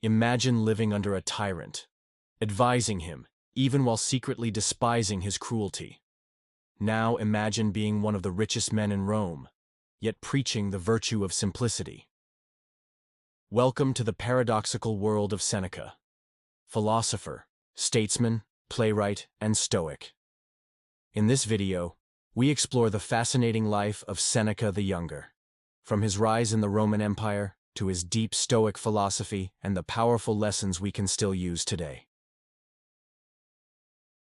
Imagine living under a tyrant, advising him, even while secretly despising his cruelty. Now imagine being one of the richest men in Rome, yet preaching the virtue of simplicity. Welcome to the paradoxical world of Seneca, philosopher, statesman, playwright, and Stoic. In this video, we explore the fascinating life of Seneca the Younger, from his rise in the Roman Empire to his deep Stoic philosophy and the powerful lessons we can still use today.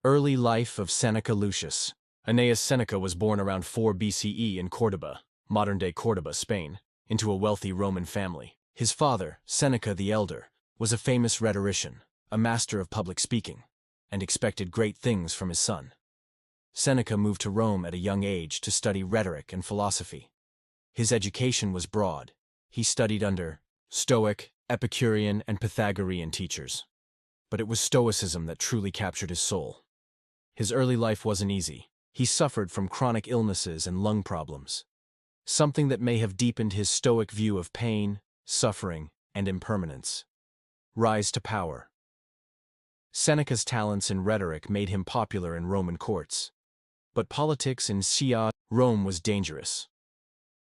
Early life of Seneca Lucius. Aeneas Seneca was born around 4 BCE in Córdoba, modern-day Córdoba, Spain, into a wealthy Roman family. His father, Seneca the Elder, was a famous rhetorician, a master of public speaking, and expected great things from his son. Seneca moved to Rome at a young age to study rhetoric and philosophy. His education was broad. He studied under Stoic, Epicurean, and Pythagorean teachers. But it was Stoicism that truly captured his soul. His early life wasn't easy. He suffered from chronic illnesses and lung problems, something that may have deepened his Stoic view of pain, suffering, and impermanence. Rise to power. Seneca's talents in rhetoric made him popular in Roman courts. But politics in Rome was dangerous.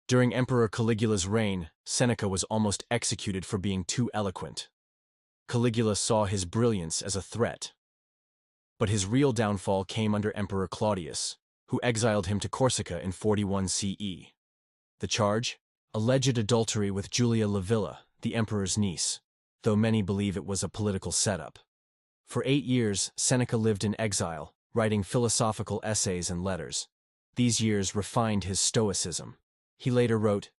During Emperor Caligula's reign, Seneca was almost executed for being too eloquent. Caligula saw his brilliance as a threat. But his real downfall came under Emperor Claudius, who exiled him to Corsica in 41 CE. The charge? Alleged adultery with Julia Livilla, the emperor's niece, though many believe it was a political setup. For 8 years, Seneca lived in exile, writing philosophical essays and letters. These years refined his Stoicism. He later wrote,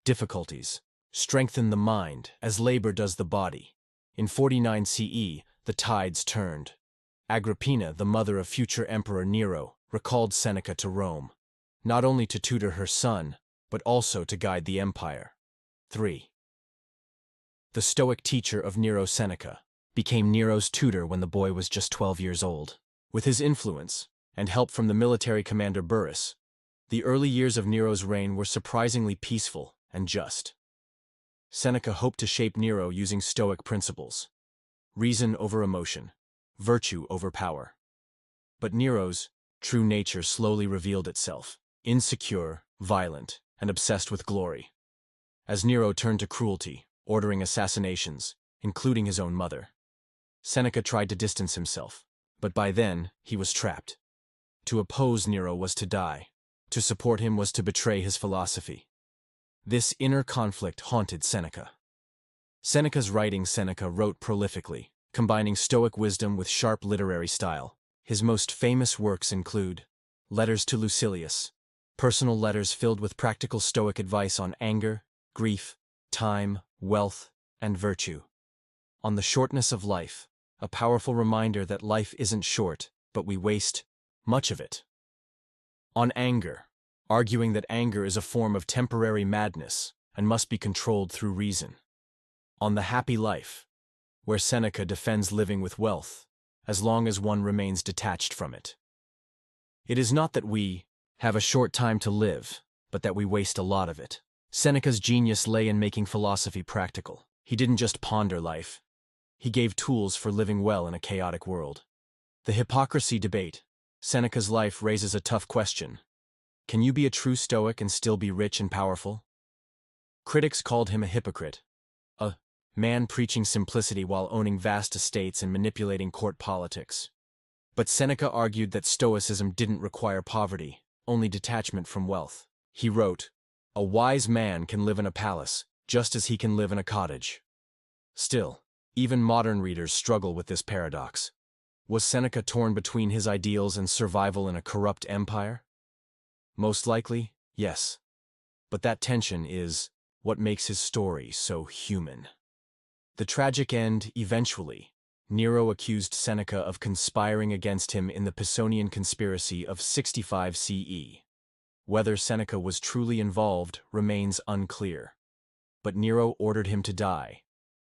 "Difficulties strengthen the mind as labor does the body." In 49 CE, the tides turned. Agrippina, the mother of future Emperor Nero, recalled Seneca to Rome, not only to tutor her son, but also to guide the empire. 3. The Stoic teacher of Nero, Seneca, became Nero's tutor when the boy was just 12 years old. With his influence, and help from the military commander Burrus, the early years of Nero's reign were surprisingly peaceful and just. Seneca hoped to shape Nero using Stoic principles: reason over emotion, virtue over power. But Nero's true nature slowly revealed itself, insecure, violent, and obsessed with glory. As Nero turned to cruelty, ordering assassinations, including his own mother, Seneca tried to distance himself, but by then he was trapped. To oppose Nero was to die. To support him was to betray his philosophy. This inner conflict haunted Seneca. Seneca wrote prolifically, combining Stoic wisdom with sharp literary style. His most famous works include Letters to Lucilius, personal letters filled with practical Stoic advice on anger, grief, time, wealth, and virtue. On the Shortness of Life, a powerful reminder that life isn't short, but we waste much of it. On Anger, arguing that anger is a form of temporary madness and must be controlled through reason. On the Happy Life, where Seneca defends living with wealth, as long as one remains detached from it. It is not that we have a short time to live, but that we waste a lot of it. Seneca's genius lay in making philosophy practical. He didn't just ponder life. He gave tools for living well in a chaotic world. The hypocrisy debate. Seneca's life raises a tough question. Can you be a true Stoic and still be rich and powerful? Critics called him a hypocrite, a man preaching simplicity while owning vast estates and manipulating court politics. But Seneca argued that Stoicism didn't require poverty, only detachment from wealth. He wrote, "A wise man can live in a palace, just as he can live in a cottage." Still, even modern readers struggle with this paradox. Was Seneca torn between his ideals and survival in a corrupt empire? Most likely, yes. But that tension is what makes his story so human. The tragic end, eventually, Nero accused Seneca of conspiring against him in the Pisonian conspiracy of 65 CE. Whether Seneca was truly involved remains unclear. But Nero ordered him to die.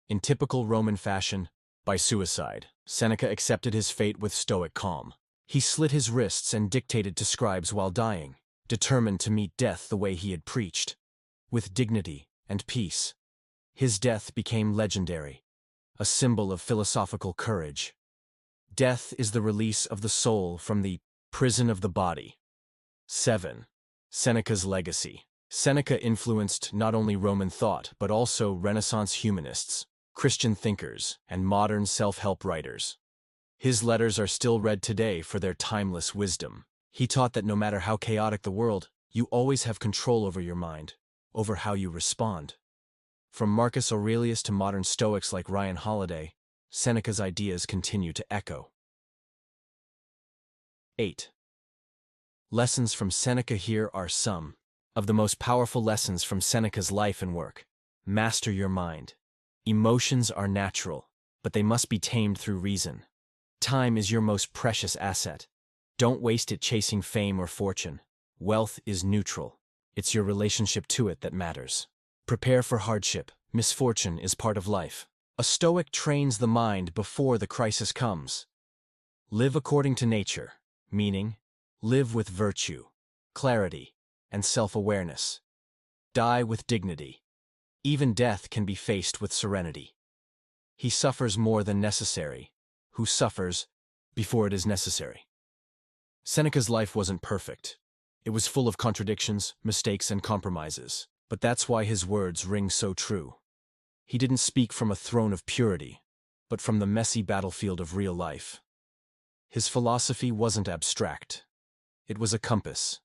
In typical Roman fashion, by suicide, Seneca accepted his fate with Stoic calm. He slit his wrists and dictated to scribes while dying, determined to meet death the way he had preached, with dignity and peace. His death became legendary, a symbol of philosophical courage. Death is the release of the soul from the prison of the body. 7. Seneca's legacy. Seneca influenced not only Roman thought but also Renaissance humanists, Christian thinkers, and modern self-help writers. His letters are still read today for their timeless wisdom. He taught that no matter how chaotic the world, you always have control over your mind, over how you respond. From Marcus Aurelius to modern Stoics like Ryan Holiday, Seneca's ideas continue to echo. 8. Lessons from Seneca. Here are some of the most powerful lessons from Seneca's life and work. Master your mind. Emotions are natural, but they must be tamed through reason. Time is your most precious asset. Don't waste it chasing fame or fortune. Wealth is neutral. It's your relationship to it that matters. Prepare for hardship. Misfortune is part of life. A Stoic trains the mind before the crisis comes. Live according to nature, meaning, live with virtue, clarity, and self-awareness. Die with dignity. Even death can be faced with serenity. He suffers more than necessary, who suffers before it is necessary. Seneca's life wasn't perfect. It was full of contradictions, mistakes, and compromises. But that's why his words ring so true. He didn't speak from a throne of purity, but from the messy battlefield of real life. His philosophy wasn't abstract. It was a compass,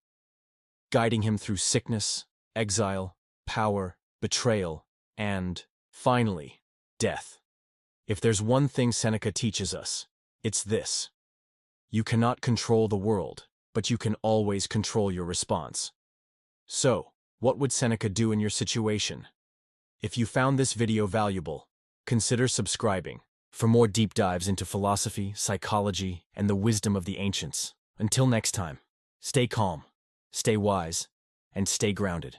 guiding him through sickness, exile, power, betrayal, and, finally, death. If there's one thing Seneca teaches us, it's this. You cannot control the world, but you can always control your response. So, what would Seneca do in your situation? If you found this video valuable, consider subscribing for more deep dives into philosophy, psychology, and the wisdom of the ancients. Until next time, stay calm, stay wise, and stay grounded.